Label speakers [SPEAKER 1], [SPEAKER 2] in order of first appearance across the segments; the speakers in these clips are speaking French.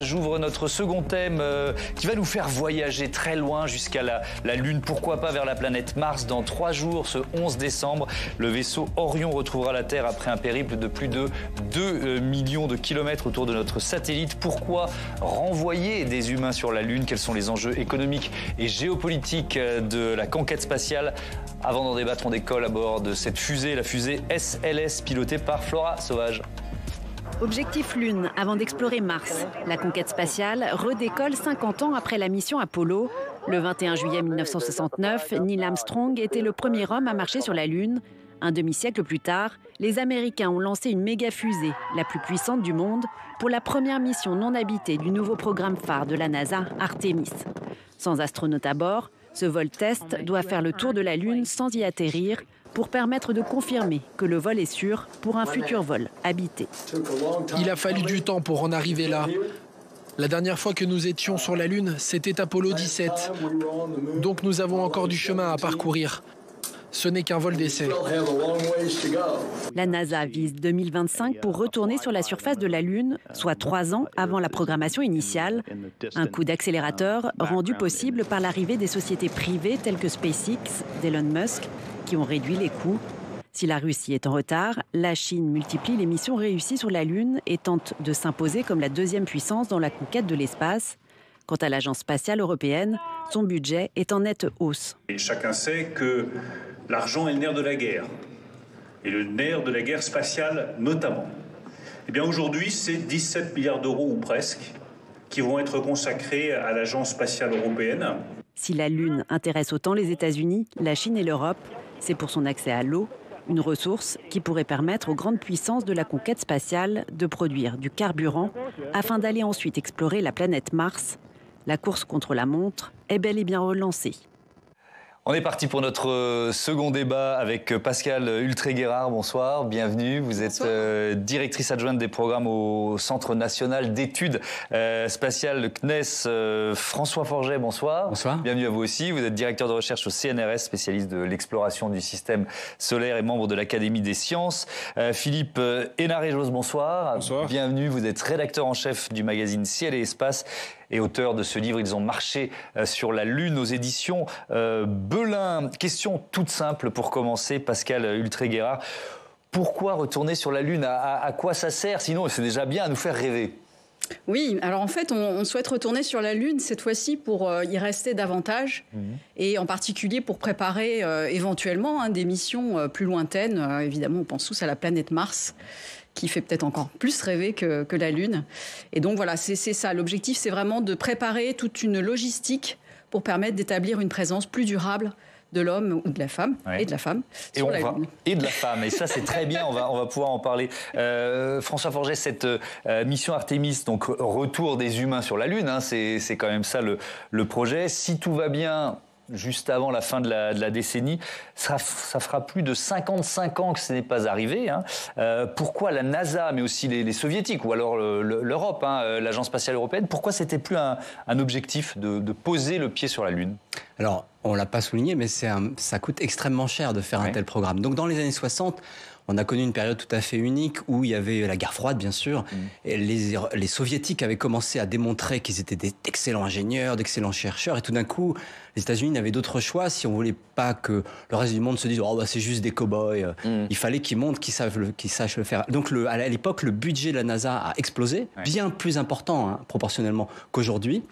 [SPEAKER 1] j'ouvre notre second thème qui va nous faire voyager très loin jusqu'à la Lune. Pourquoi pas vers la planète Mars dans 3 jours, ce 11 décembre. Le vaisseau Orion retrouvera la Terre après un périple de plus de 2 millions de kilomètres autour de notre satellite. Pourquoi renvoyer des humains sur la Lune? Quels sont les enjeux économiques et géopolitiques de la conquête spatiale? Avant d'en débattre, on décolle à bord de cette fusée, la fusée SLS, pilotée par Flora Sauvage.
[SPEAKER 2] Objectif Lune, avant d'explorer Mars. La conquête spatiale redécolle 50 ans après la mission Apollo. Le 21 juillet 1969, Neil Armstrong était le premier homme à marcher sur la Lune. Un demi-siècle plus tard, les Américains ont lancé une méga-fusée, la plus puissante du monde, pour la première mission non habitée du nouveau programme phare de la NASA, Artemis. Sans astronaute à bord, ce vol test doit faire le tour de la Lune sans y atterrir pour permettre de confirmer que le vol est sûr pour un futur vol habité.
[SPEAKER 3] Il a fallu du temps pour en arriver là. La dernière fois que nous étions sur la Lune, c'était Apollo 17. Donc nous avons encore du chemin à parcourir. Ce n'est qu'un vol d'essai.
[SPEAKER 2] La NASA vise 2025 pour retourner sur la surface de la Lune, soit 3 ans avant la programmation initiale. Un coup d'accélérateur rendu possible par l'arrivée des sociétés privées telles que SpaceX, d'Elon Musk, qui ont réduit les coûts. Si la Russie est en retard, la Chine multiplie les missions réussies sur la Lune et tente de s'imposer comme la deuxième puissance dans la conquête de l'espace. Quant à l'Agence spatiale européenne, son budget est en nette hausse.
[SPEAKER 4] Et chacun sait que l'argent est le nerf de la guerre, et le nerf de la guerre spatiale notamment. Eh bien aujourd'hui, c'est 17 milliards d'euros ou presque qui vont être consacrés à l'Agence spatiale européenne.
[SPEAKER 2] Si la Lune intéresse autant les États-Unis, la Chine et l'Europe, c'est pour son accès à l'eau, une ressource qui pourrait permettre aux grandes puissances de la conquête spatiale de produire du carburant afin d'aller ensuite explorer la planète Mars. La course contre la montre est bel et bien relancée.
[SPEAKER 1] On est parti pour notre second débat avec Pascale Ultré-Guérard. Bonsoir, bienvenue. Vous êtes directrice adjointe des programmes au Centre national d'études spatiales, le CNES. François Forget, bonsoir.
[SPEAKER 5] Bonsoir.
[SPEAKER 1] Bienvenue à vous aussi. Vous êtes directeur de recherche au CNRS, spécialiste de l'exploration du système solaire et membre de l'Académie des sciences. Philippe Hénarejos, bonsoir.
[SPEAKER 5] Bonsoir.
[SPEAKER 1] Bienvenue. Vous êtes rédacteur en chef du magazine Ciel et Espace et auteur de ce livre « Ils ont marché sur la Lune » aux éditions Belin. Question toute simple pour commencer, Pascale Ultré-Guérard. Pourquoi retourner sur la Lune? À quoi ça sert? Sinon, c'est déjà bien à nous faire rêver.
[SPEAKER 6] Oui, alors en fait, on souhaite retourner sur la Lune cette fois-ci pour y rester davantage et en particulier pour préparer éventuellement des missions plus lointaines. Évidemment, on pense tous à la planète Mars, qui fait peut-être encore plus rêver que la Lune. Et donc voilà, c'est ça. L'objectif, c'est vraiment de préparer toute une logistique pour permettre d'établir une présence plus durable de l'homme ou de la femme, et de la femme sur la Lune.
[SPEAKER 1] Et de la femme, et ça c'est très bien, on va pouvoir en parler. François Forget, cette mission Artemis, donc retour des humains sur la Lune, c'est quand même ça le projet. Si tout va bien, juste avant la fin de la décennie, ça fera plus de 55 ans que ce n'est pas arrivé. Pourquoi la NASA, mais aussi les soviétiques, ou alors l'Europe, l'Agence spatiale européenne, pourquoi c'était plus un objectif de poser le pied sur la Lune?
[SPEAKER 5] Alors, on ne l'a pas souligné, mais ça coûte extrêmement cher de faire un tel programme. Donc, dans les années 60, on a connu une période tout à fait unique où il y avait la guerre froide, bien sûr. Et les soviétiques avaient commencé à démontrer qu'ils étaient d'excellents ingénieurs, d'excellents chercheurs. Et tout d'un coup, les États-Unis n'avaient d'autre choix si on ne voulait pas que le reste du monde se dise « Oh, bah, c'est juste des cow-boys ». Il fallait qu'ils montrent qu'ils sachent le faire. Donc, à l'époque, le budget de la NASA a explosé, bien plus important proportionnellement qu'aujourd'hui.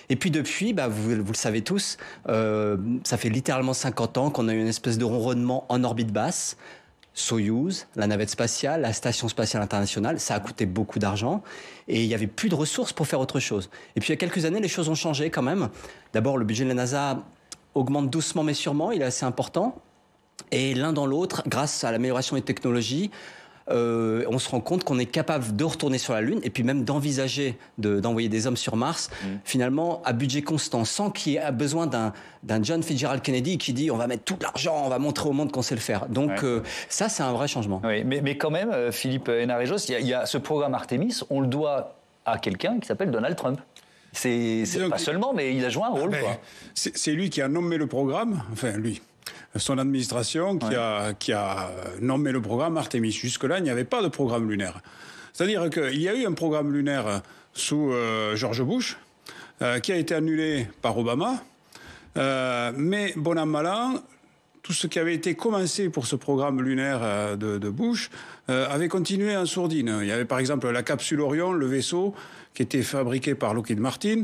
[SPEAKER 5] Et puis depuis, vous le savez tous, ça fait littéralement 50 ans qu'on a eu une espèce de ronronnement en orbite basse. Soyouz, la navette spatiale, la station spatiale internationale, ça a coûté beaucoup d'argent et il n'y avait plus de ressources pour faire autre chose. Et puis il y a quelques années, les choses ont changé quand même. D'abord, le budget de la NASA augmente doucement mais sûrement, il est assez important. Et l'un dans l'autre, grâce à l'amélioration des technologies, on se rend compte qu'on est capable de retourner sur la Lune et puis même d'envisager d'envoyer des hommes sur Mars, finalement à budget constant, sans qu'il y ait besoin d'un John Fitzgerald Kennedy qui dit on va mettre tout l'argent, on va montrer au monde qu'on sait le faire. Donc ça, c'est un vrai changement.
[SPEAKER 1] Oui, mais quand même, Philippe Hénarejos, il y a ce programme Artemis, on le doit à quelqu'un qui s'appelle Donald Trump. C'est pas seulement, mais il a joué un rôle.
[SPEAKER 7] C'est lui qui a nommé le programme, enfin lui. Son administration qui a nommé le programme Artemis. Jusque-là, il n'y avait pas de programme lunaire. C'est-à-dire qu'il y a eu un programme lunaire sous George Bush, qui a été annulé par Obama. Mais bon an, mal an, tout ce qui avait été commencé pour ce programme lunaire de Bush avait continué en sourdine. Il y avait par exemple la capsule Orion, le vaisseau, qui était fabriqué par Lockheed Martin,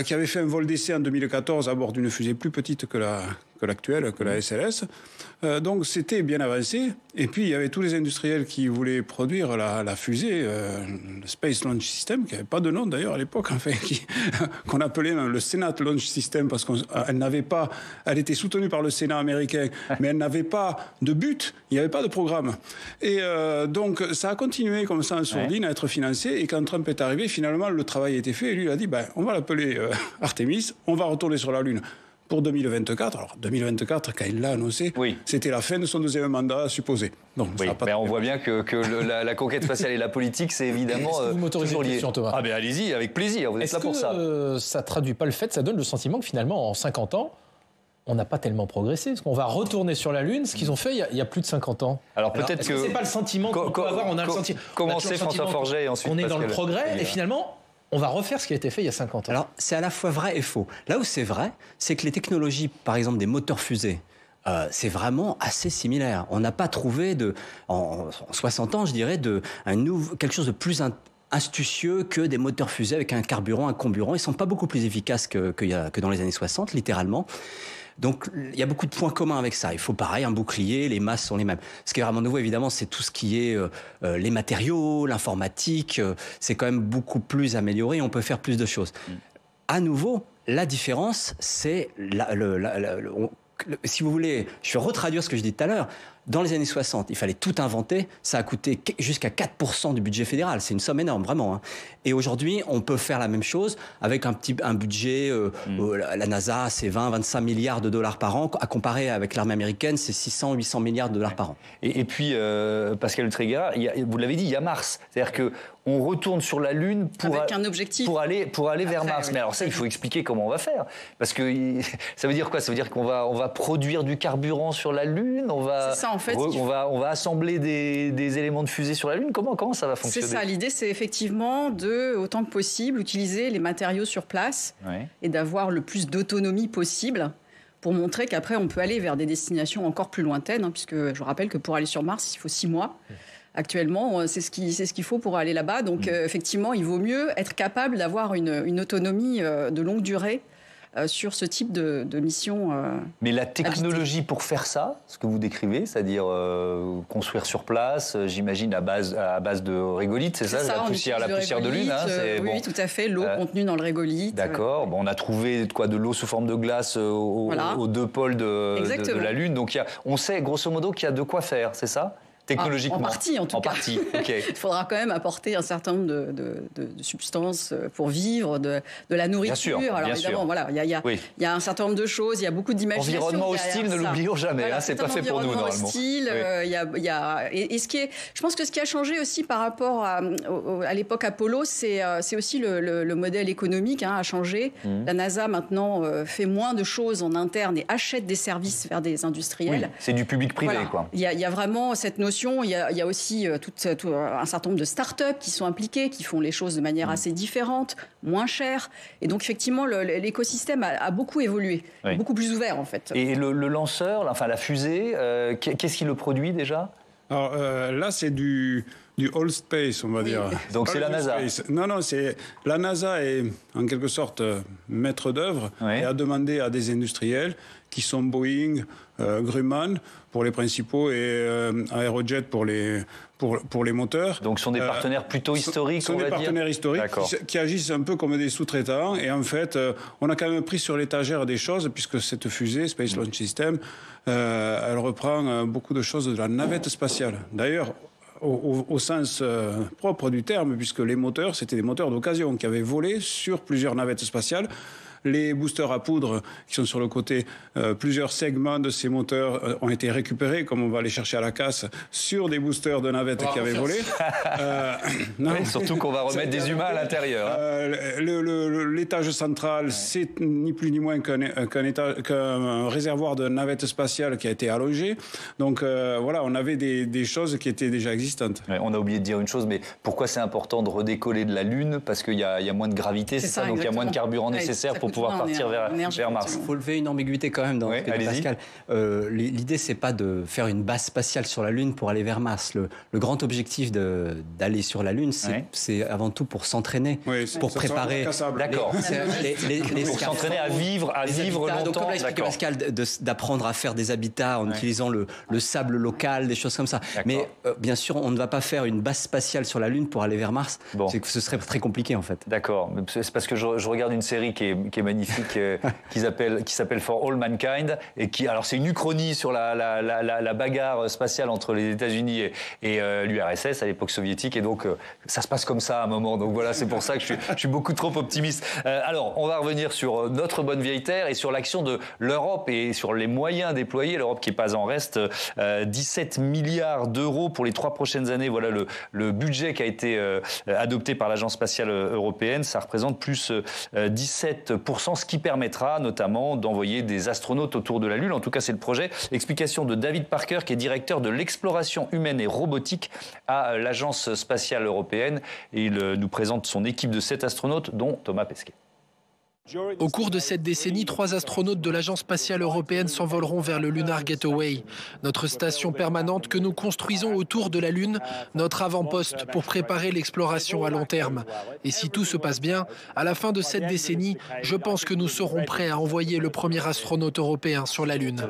[SPEAKER 7] qui avait fait un vol d'essai en 2014 à bord d'une fusée plus petite que l'actuelle, que la SLS. Donc c'était bien avancé. Et puis il y avait tous les industriels qui voulaient produire la fusée, le Space Launch System, qui n'avait pas de nom d'ailleurs à l'époque, enfin, qu'on appelait le Senate Launch System, parce qu'elle n'avait pas, elle était soutenue par le Sénat américain, mais elle n'avait pas de but, il n'y avait pas de programme. Et donc ça a continué comme ça en sourdine à être financé. Et quand Trump est arrivé, finalement le travail a été fait. Et lui il a dit, on va l'appeler Artemis, on va retourner sur la Lune. Pour 2024, alors 2024, quand il l'a annoncé, c'était la fin de son deuxième mandat supposé. Donc,
[SPEAKER 1] mais on voit bien que la conquête spatiale et la politique, c'est évidemment toujours lié.
[SPEAKER 8] Thomas.
[SPEAKER 1] Ah ben allez-y, avec plaisir, vous êtes là pour ça.
[SPEAKER 8] Ça traduit pas le fait, ça donne le sentiment que finalement, en 50 ans, on n'a pas tellement progressé, parce qu'on va retourner sur la Lune, ce qu'ils ont fait il y a plus de 50 ans.
[SPEAKER 1] Alors peut-être que...
[SPEAKER 8] c'est pas le sentiment qu'on peut avoir, on a le sentiment...
[SPEAKER 1] Commencez François Forget et ensuite...
[SPEAKER 8] On est dans le progrès, et finalement... On va refaire ce qui a été fait il y a 50 ans.
[SPEAKER 5] Alors, c'est à la fois vrai et faux. Là où c'est vrai, c'est que les technologies, par exemple des moteurs fusées, c'est vraiment assez similaire. On n'a pas trouvé, en 60 ans, je dirais, quelque chose de plus astucieux que des moteurs fusées avec un carburant, un comburant. Ils ne sont pas beaucoup plus efficaces que dans les années 60, littéralement. Donc, il y a beaucoup de points communs avec ça. Il faut pareil, un bouclier, les masses sont les mêmes. Ce qui est vraiment nouveau, évidemment, c'est tout ce qui est les matériaux, l'informatique. C'est quand même beaucoup plus amélioré et on peut faire plus de choses. À nouveau, la différence, c'est... si vous voulez, je vais retraduire ce que je dis tout à l'heure. Dans les années 60, il fallait tout inventer. Ça a coûté jusqu'à 4% du budget fédéral. C'est une somme énorme, vraiment. Et aujourd'hui, on peut faire la même chose avec un budget. La NASA, c'est 20-25 milliards de dollars par an. À comparer avec l'armée américaine, c'est 600-800 milliards de dollars par an.
[SPEAKER 1] Et puis, Pascal Utregat, vous l'avez dit, il y a Mars. C'est-à-dire que on retourne sur la Lune
[SPEAKER 6] avec un objectif
[SPEAKER 1] pour aller vers Mars. Mais alors ça, il faut expliquer comment on va faire. Parce que ça veut dire quoi? Ça veut dire qu'on va produire du carburant sur la Lune.
[SPEAKER 6] C'est ça, en fait,
[SPEAKER 1] on va assembler des éléments de fusée sur la Lune. Comment ça va fonctionner?
[SPEAKER 6] C'est ça, l'idée, c'est effectivement de, autant que possible, utiliser les matériaux sur place et d'avoir le plus d'autonomie possible pour montrer qu'après, on peut aller vers des destinations encore plus lointaines, puisque je vous rappelle que pour aller sur Mars, il faut 6 mois. Actuellement, c'est ce qu'il faut pour aller là-bas. Donc, effectivement, il vaut mieux être capable d'avoir une autonomie de longue durée sur ce type de mission.
[SPEAKER 1] Mais la technologie pour faire ça, ce que vous décrivez, c'est-à-dire construire sur place, j'imagine à base de régolithe, c'est ça, la poussière de Lune.
[SPEAKER 6] Oui, tout à fait, l'eau contenue dans le régolithe.
[SPEAKER 1] D'accord. On a trouvé de l'eau sous forme de glace aux deux pôles de la Lune. Donc on sait grosso modo qu'il y a de quoi faire, c'est ça? Technologiquement.
[SPEAKER 6] En partie, en tout cas.
[SPEAKER 1] Okay.
[SPEAKER 6] Il faudra quand même apporter un certain nombre de substances pour vivre, de la nourriture. Alors évidemment, voilà, il y a un certain nombre de choses, il y a beaucoup d'imagination.
[SPEAKER 1] Environnement hostile, ne l'oublions jamais. Voilà, c'est pas fait pour nous normalement.
[SPEAKER 6] Hostile, et je pense que ce qui a changé aussi par rapport à l'époque Apollo, c'est aussi le modèle économique a changé. La NASA maintenant fait moins de choses en interne et achète des services vers des industriels.
[SPEAKER 1] Oui, c'est du public-privé, quoi.
[SPEAKER 6] Il y a vraiment cette notion. Il y a aussi tout un certain nombre de start-up qui sont impliquées, qui font les choses de manière assez différente, moins chère. Et donc, effectivement, l'écosystème a beaucoup évolué, beaucoup plus ouvert, en fait.
[SPEAKER 1] Et le lanceur, la fusée, qu'est-ce qui le produit déjà?
[SPEAKER 7] Alors là, c'est du old space, on va dire.
[SPEAKER 1] Donc c'est la NASA.
[SPEAKER 7] Non, c'est la NASA est en quelque sorte maître d'œuvre et a demandé à des industriels qui sont Boeing, Grumman pour les principaux et Aerojet pour les moteurs.
[SPEAKER 1] Donc ce sont des partenaires plutôt historiques,
[SPEAKER 7] on va dire. Ce sont des partenaires historiques qui agissent un peu comme des sous-traitants. Et en fait, on a quand même pris sur l'étagère des choses, puisque cette fusée, Space Launch System, elle reprend beaucoup de choses de la navette spatiale. D'ailleurs, au sens propre du terme, puisque les moteurs, c'était des moteurs d'occasion qui avaient volé sur plusieurs navettes spatiales. Les boosters à poudre qui sont sur le côté, plusieurs segments de ces moteurs ont été récupérés, comme on va les chercher à la casse, sur des boosters de navettes qui avaient volé.
[SPEAKER 1] Non, surtout qu'on va remettre des humains à l'intérieur.
[SPEAKER 7] l'étage central, c'est ni plus ni moins qu'un réservoir de navette spatiale qui a été allongé. Donc voilà, on avait des choses qui étaient déjà existantes.
[SPEAKER 1] Ouais, on a oublié de dire une chose, mais pourquoi c'est important de redécoller de la Lune? Parce qu'il y a moins de gravité, c'est ça? Donc il y a moins de carburant nécessaire pour pouvoir partir vers Mars.
[SPEAKER 5] Il faut lever une ambiguïté quand même dans ce que dit Pascal. L'idée, c'est pas de faire une base spatiale sur la Lune pour aller vers Mars. Le grand objectif d'aller sur la Lune, c'est avant tout pour s'entraîner, pour préparer.
[SPEAKER 1] D'accord. Pour s'entraîner à vivre longtemps.
[SPEAKER 5] Donc, comme l'a expliqué Pascal, d'apprendre à faire des habitats en utilisant le sable local, des choses comme ça. Mais bien sûr, on ne va pas faire une base spatiale sur la Lune pour aller vers Mars. Bon. Ce serait très compliqué en fait.
[SPEAKER 1] D'accord. C'est parce que je regarde une série qui est magnifique, qui s'appelle For All Mankind, et alors c'est une uchronie sur la bagarre spatiale entre les États-Unis et l'URSS à l'époque soviétique, et donc ça se passe comme ça à un moment. Donc voilà, c'est pour ça que je suis beaucoup trop optimiste. Alors, on va revenir sur notre bonne vieille terre et sur l'action de l'Europe et sur les moyens déployés. L'Europe qui n'est pas en reste, 17 milliards d'euros pour les 3 prochaines années. Voilà le budget qui a été adopté par l'Agence spatiale européenne. Ça représente plus 17%, ce qui permettra notamment d'envoyer des astronautes autour de la Lune. En tout cas, c'est le projet. Explication de David Parker, qui est directeur de l'exploration humaine et robotique à l'Agence spatiale européenne. Et il nous présente son équipe de 7 astronautes, dont Thomas Pesquet.
[SPEAKER 3] Au cours de cette décennie, 3 astronautes de l'Agence spatiale européenne s'envoleront vers le Lunar Gateway, notre station permanente que nous construisons autour de la Lune, notre avant-poste pour préparer l'exploration à long terme. Et si tout se passe bien, à la fin de cette décennie, je pense que nous serons prêts à envoyer le premier astronaute européen sur la Lune.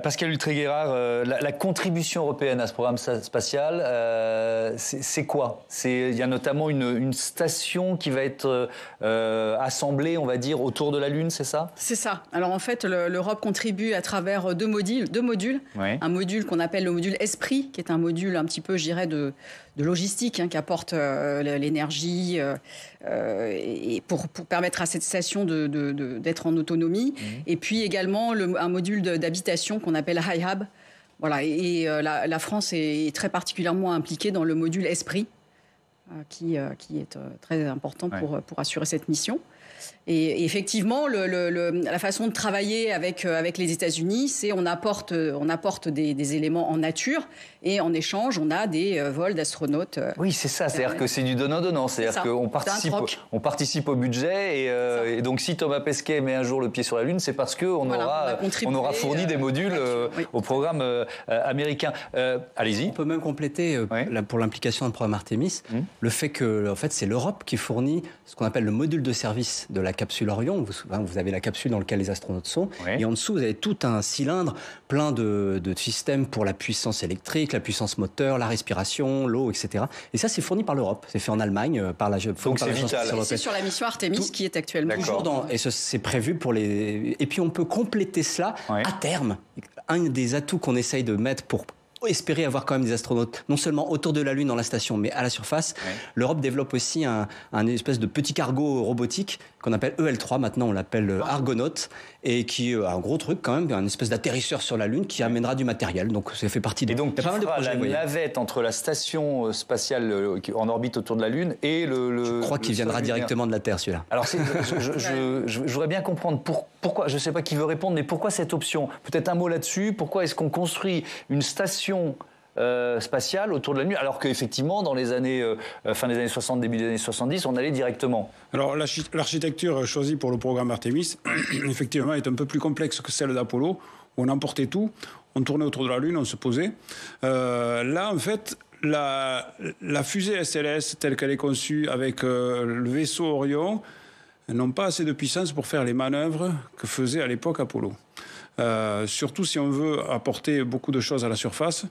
[SPEAKER 1] Pascal Ultré-Guérard, la contribution européenne à ce programme spatial, c'est quoi? Il y a notamment une station qui va être assemblée, on va dire, autour de la Lune, c'est ça? C'est
[SPEAKER 6] ça. Alors en fait, l'Europe contribue à travers deux modules. Oui. Un module qu'on appelle le module Esprit, qui est un module un petit peu, je dirais, de logistique, qui apporte l'énergie et pour permettre à cette station d'être en autonomie. Et puis également un module d'habitation qu'on appelle High Hub. Voilà, et la France est très particulièrement impliquée dans le module Esprit, qui est très important pour assurer cette mission. Et effectivement, la façon de travailler avec les États-Unis, c'est on apporte des éléments en nature et en échange, on a des vols d'astronautes.
[SPEAKER 1] Oui, c'est ça. C'est-à-dire que c'est du donnant-donnant. C'est-à-dire qu'on participe au budget. Et donc, si Thomas Pesquet met un jour le pied sur la Lune, c'est parce qu'on aura fourni des modules au programme américain. Allez-y.
[SPEAKER 5] On peut même compléter pour l'implication dans le programme Artemis le fait que, en fait, c'est l'Europe qui fournit ce qu'on appelle le module de service de la capsule Orion. Vous avez la capsule dans laquelle les astronautes sont. Oui. Et en dessous, vous avez tout un cylindre plein de systèmes pour la puissance électrique, la puissance moteur, la respiration, l'eau, etc. Et ça, c'est fourni par l'Europe. C'est fait en Allemagne par l'Agence spatiale européenne.
[SPEAKER 6] C'est sur la mission Artemis qui est actuellement.
[SPEAKER 5] Et c'est prévu pour les... Et puis, on peut compléter cela à terme. Un des atouts qu'on essaye de mettre pour espérer avoir quand même des astronautes, non seulement autour de la Lune dans la station, mais à la surface. L'Europe développe aussi un espèce de petit cargo robotique qu'on appelle EL3, maintenant on l'appelle Argonaut, et qui a un gros truc quand même, un espèce d'atterrisseur sur la Lune qui amènera du matériel. Donc ça fait partie des...
[SPEAKER 1] Et donc, il fera la navette entre la station spatiale en orbite autour de la Lune et
[SPEAKER 5] Je crois qu'il viendra directement de la Terre, celui-là.
[SPEAKER 1] Alors, je voudrais bien comprendre pourquoi, je ne sais pas qui veut répondre, mais pourquoi cette option? Peut-être un mot là-dessus. Pourquoi est-ce qu'on construit une station spatiale autour de la Lune, alors qu'effectivement, dans les années, fin des années 60, début des années 70, on allait directement?
[SPEAKER 7] Alors, l'architecture choisie pour le programme Artemis, effectivement, est un peu plus complexe que celle d'Apollo, où on emportait tout, on tournait autour de la Lune, on se posait. Là, en fait, la fusée SLS, telle qu'elle est conçue avec le vaisseau Orion, n'ont pas assez de puissance pour faire les manœuvres que faisait à l'époque Apollo. Surtout si on veut apporter beaucoup de choses à la surface.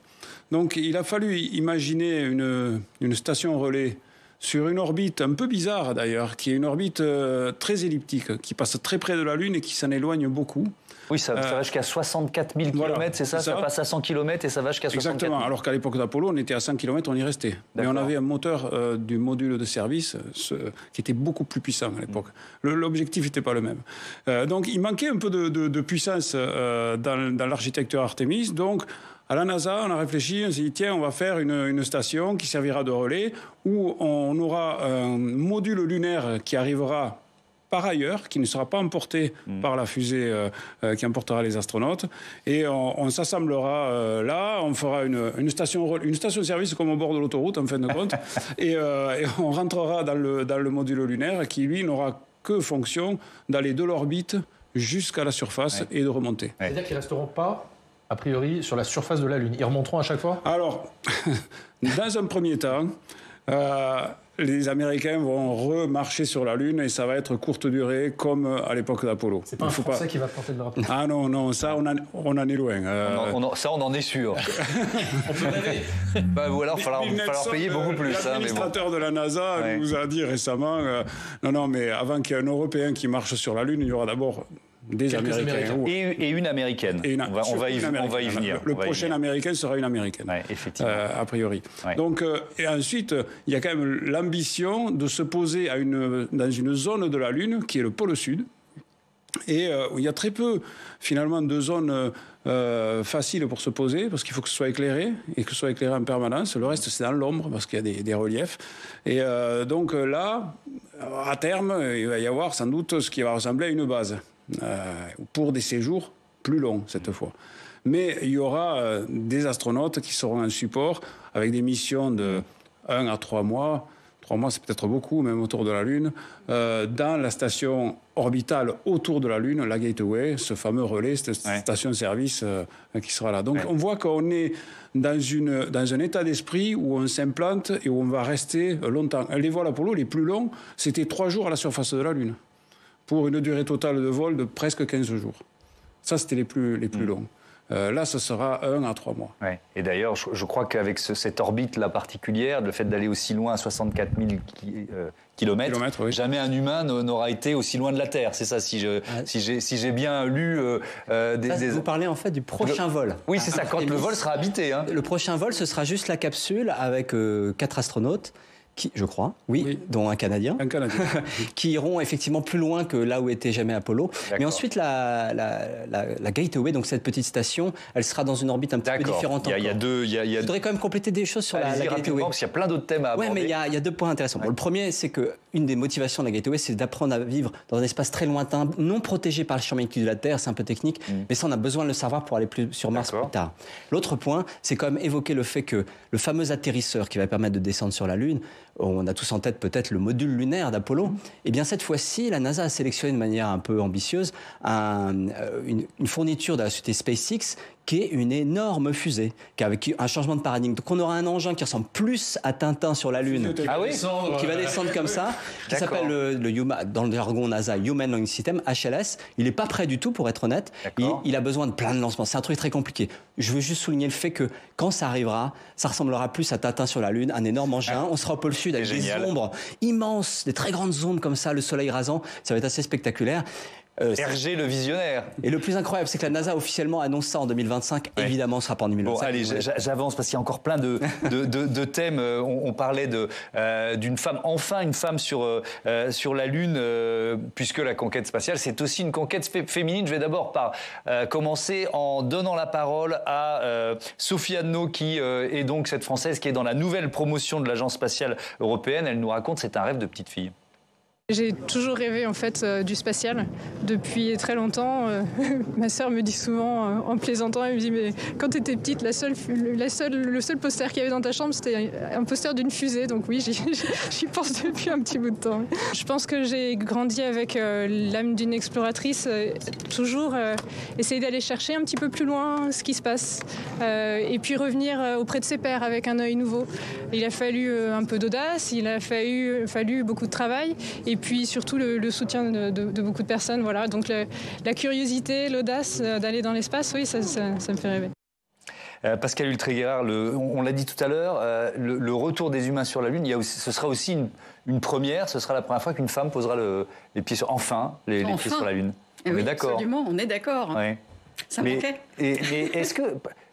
[SPEAKER 7] Donc il a fallu imaginer une station relais sur une orbite un peu bizarre d'ailleurs, qui est une orbite très elliptique, qui passe très près de la Lune et qui s'en éloigne beaucoup.
[SPEAKER 1] Oui, ça va jusqu'à 64 000 km, c'est ça? Ça passe à 100 km et ça va jusqu'à 64 000.
[SPEAKER 7] Exactement, alors qu'à l'époque d'Apollo, on était à 100 km, on y restait. Mais on avait un moteur du module de service qui était beaucoup plus puissant à l'époque. L'objectif n'était pas le même. Donc il manquait un peu de puissance dans l'architecture Artemis. Donc À la NASA, on a réfléchi, on s'est dit, tiens, on va faire une station qui servira de relais, où on aura un module lunaire qui arrivera par ailleurs, qui ne sera pas emporté par la fusée qui emportera les astronautes. Et on s'assemblera là, on fera une station de service comme au bord de l'autoroute, en fin de compte. et on rentrera dans le module lunaire qui, lui, n'aura que fonction d'aller de l'orbite jusqu'à la surface et de remonter.
[SPEAKER 8] C'est-à-dire qu'ils ne resteront pas, a priori, sur la surface de la Lune. Ils remonteront à chaque fois ?
[SPEAKER 7] Alors, dans un premier temps, les Américains vont remarcher sur la Lune et ça va être courte durée comme à l'époque d'Apollo.
[SPEAKER 8] C'est pas un Français qui va porter le drapeau.
[SPEAKER 7] Ah non, ça on en est loin.
[SPEAKER 1] Ça on en est sûr.
[SPEAKER 8] On peut rêver.
[SPEAKER 1] Ou alors il va falloir payer beaucoup plus.
[SPEAKER 7] L'administrateur de la NASA nous a dit récemment, non, mais avant qu'il y ait un Européen qui marche sur la Lune, il y aura d'abord des Américains.
[SPEAKER 1] Et une Américaine. On va y venir.
[SPEAKER 7] Le prochain Américain sera une Américaine,
[SPEAKER 1] effectivement.
[SPEAKER 7] A priori. Donc, et ensuite, il y a quand même l'ambition de se poser dans une zone de la Lune qui est le pôle Sud. Et il y a très peu, finalement, de zones faciles pour se poser, parce qu'il faut que ce soit éclairé, et que ce soit éclairé en permanence. Le reste, c'est dans l'ombre, parce qu'il y a des reliefs. Et donc là, à terme, il va y avoir sans doute ce qui va ressembler à une base. Pour des séjours plus longs cette fois. Mais il y aura des astronautes qui seront en support avec des missions de 1 à 3 mois. 3 mois, c'est peut-être beaucoup, même autour de la Lune, dans la station orbitale autour de la Lune, la Gateway, ce fameux relais, cette station-service qui sera là. Donc on voit qu'on est dans un état d'esprit où on s'implante et où on va rester longtemps. Les vols Apollo les plus longs, c'était 3 jours à la surface de la Lune, pour une durée totale de vol de presque 15 jours. Ça, c'était les plus longs. Là, ce sera 1 à 3 mois.
[SPEAKER 1] Ouais. Et d'ailleurs, je crois qu'avec cette orbite-là particulière, le fait d'aller aussi loin, à 64 000 kilomètres, jamais un humain n'aura été aussi loin de la Terre. C'est ça, si j'ai bien lu...
[SPEAKER 5] Vous parlez en fait du prochain vol.
[SPEAKER 1] Oui, c'est ça, quand le vol sera habité.
[SPEAKER 5] Le prochain vol, ce sera juste la capsule avec 4 astronautes, je crois, dont un Canadien, qui iront effectivement plus loin que là où était jamais Apollo. Mais ensuite, la Gateway, donc cette petite station, elle sera dans une orbite un petit peu différente encore. Je voudrais quand même compléter des choses sur la Gateway.
[SPEAKER 1] Parce qu'il y a plein d'autres thèmes à aborder.
[SPEAKER 5] Oui, mais il y a 2 points intéressants. Bon, le premier, c'est qu'une des motivations de la Gateway, c'est d'apprendre à vivre dans un espace très lointain, non protégé par le champ magnétique de la Terre. C'est un peu technique, mais ça, on a besoin de le savoir pour aller sur Mars plus tard. L'autre point, c'est quand même évoquer le fait que le fameux atterrisseur qui va permettre de descendre sur la Lune, on a tous en tête peut-être le module lunaire d'Apollo, et bien cette fois-ci, la NASA a sélectionné de manière un peu ambitieuse une fourniture de la société SpaceX qui est une énorme fusée, avec un changement de paradigme. Donc on aura un engin qui ressemble plus à Tintin sur la Lune, qui va descendre comme ça, qui s'appelle dans le jargon NASA, Human Launch System, HLS. Il n'est pas prêt du tout, pour être honnête. Il a besoin de plein de lancements. C'est un truc très compliqué. Je veux juste souligner le fait que quand ça arrivera, ça ressemblera plus à Tintin sur la Lune, un énorme engin. On sera au pôle Sud avec des ombres immenses, des très grandes ondes comme ça, le soleil rasant. Ça va être assez spectaculaire.
[SPEAKER 1] Hergé le visionnaire.
[SPEAKER 5] Et le plus incroyable, c'est que la NASA officiellement annonce ça en 2025. Évidemment, ce sera pas en 2025.
[SPEAKER 1] Bon, allez, j'avance parce qu'il y a encore plein de thèmes. On parlait d'une femme, enfin une femme sur la Lune, puisque la conquête spatiale, c'est aussi une conquête féminine. Je vais d'abord commencer en donnant la parole à Sophie Adno, qui est donc cette Française qui est dans la nouvelle promotion de l'Agence spatiale européenne. Elle nous raconte, c'est un rêve de petite fille.
[SPEAKER 9] J'ai toujours rêvé en fait du spatial depuis très longtemps. Ma sœur me dit souvent en plaisantant, elle me dit mais quand tu étais petite, le seul poster qu'il y avait dans ta chambre c'était un poster d'une fusée. Donc oui, j'y pense depuis un petit bout de temps. Je pense que j'ai grandi avec l'âme d'une exploratrice, toujours essayer d'aller chercher un petit peu plus loin ce qui se passe et puis revenir auprès de ses pairs avec un œil nouveau. Il a fallu un peu d'audace, il a fallu beaucoup de travail. Et puis surtout le soutien de beaucoup de personnes. Voilà. Donc la curiosité, l'audace d'aller dans l'espace, oui, ça me fait rêver.
[SPEAKER 1] Pascal Ultréguerard, on l'a dit tout à l'heure, le retour des humains sur la Lune, ce sera aussi une première, ce sera la première fois qu'une femme posera les pieds sur la Lune. On est d'accord.
[SPEAKER 6] Absolument, on est d'accord.
[SPEAKER 1] Ouais.
[SPEAKER 6] Ça manquait.
[SPEAKER 1] Mais est-ce que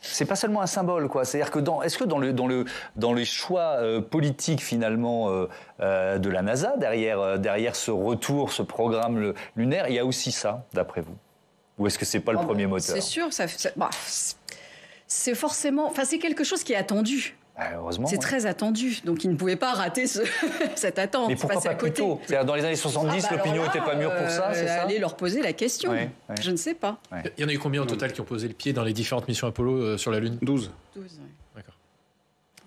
[SPEAKER 1] c'est pas seulement un symbole, quoi? C'est-à-dire que dans les choix politiques finalement de la NASA derrière ce retour, ce programme lunaire, il y a aussi ça, d'après vous? Ou est-ce que c'est pas le premier moteur?
[SPEAKER 6] C'est sûr, C'est quelque chose qui est attendu.
[SPEAKER 1] Heureusement.
[SPEAKER 6] C'est très attendu, donc ils ne pouvaient pas rater cette attente.
[SPEAKER 1] Mais pourquoi pas plus tôt ? Dans les années 70, l'opinion n'était pas mûre pour ça, c'est ça ?
[SPEAKER 6] Allez leur poser la question. Je ne sais pas.
[SPEAKER 8] Il y en a eu combien au total qui ont posé le pied dans les différentes missions Apollo sur la Lune ?
[SPEAKER 7] 12.
[SPEAKER 8] D'accord.